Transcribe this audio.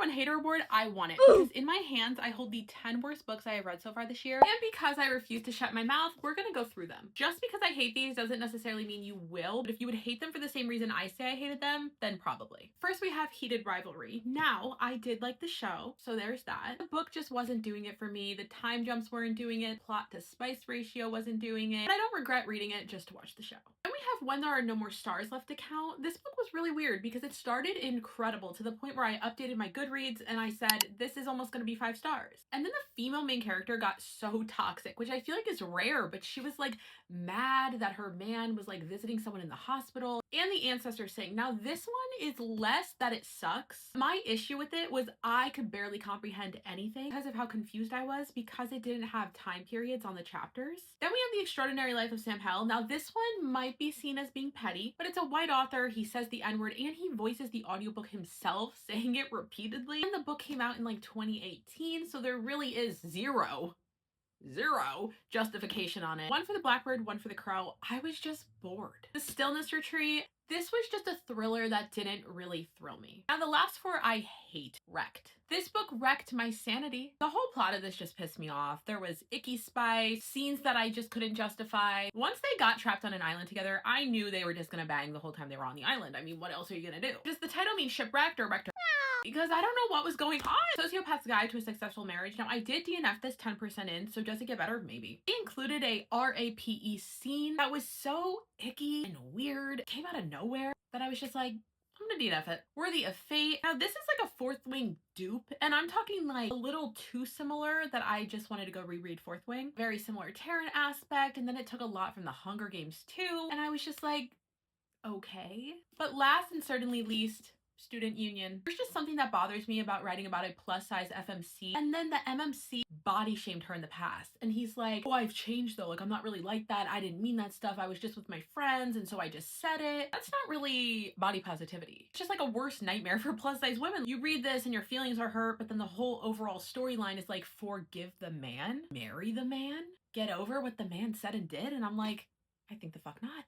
one hater award, I won it. Because in my hands, I hold the 10 worst books I have read so far this year. And because I refuse to shut my mouth, we're gonna go through them. Just because I hate these doesn't necessarily mean you will, but if you would hate them for the same reason I say I hated them, then probably. First, we have Heated Rivalry. Now, I did like the show, so there's that. The book just wasn't doing it for me. The time jumps weren't doing it. Plot to spice ratio wasn't doing it. But I don't regret reading it just to watch the show. Then we have When There Are No More Stars Left to Count. This book was really weird because it started incredible to the point where I updated my Goodreads and I said, this is almost gonna be 5 stars. And then the female main character got so toxic, which I feel like is rare, but she was like mad that her man was like visiting someone in the hospital and the ancestors saying. Now this one is less that it sucks. My issue with it was I could barely comprehend anything because of how confused I was because it didn't have time periods on the chapters. Then we have The Extraordinary Life of Sam Hell. Now this one might be seen as being petty, but it's a white author. He says the N-word and he voices the audiobook himself, saying it repeatedly. And the book came out in like 2018, so there really is zero justification on it. One for the Blackbird, one for the Crow. I was just bored. The Stillness Retreat. This was just a thriller that didn't really thrill me. Now the last 4 I hate. Wrecked. This book wrecked my sanity. The whole plot of this just pissed me off. There was icky spice, scenes that I just couldn't justify. Once they got trapped on an island together, I knew they were just gonna bang the whole time they were on the island. I mean, what else are you gonna do? Does the title mean shipwrecked or wrecked? Because I don't know what was going on. Sociopath's Guide to a Successful Marriage. Now I did DNF this 10% in, so does it get better? Maybe. They included a RAPE scene that was so icky and weird. It came out of nowhere that I was just like, I'm gonna DNF it. Worthy of Fate. Now this is like a Fourth Wing dupe, and I'm talking like a little too similar that I just wanted to go reread Fourth Wing. Very similar Terran aspect, and then it took a lot from the Hunger Games too, and I was just like, okay. But last and certainly least, Student Union. There's just something that bothers me about writing about a plus size FMC, and then the MMC body shamed her in the past, and he's like, oh, I've changed though, like I'm not really like that, I didn't mean that stuff, I was just with my friends and so I just said it. That's not really body positivity. It's just like a worst nightmare for plus size women. You read this and your feelings are hurt, but then the whole overall storyline is like, forgive the man, marry the man, get over what the man said and did, and I'm like, I think the fuck not.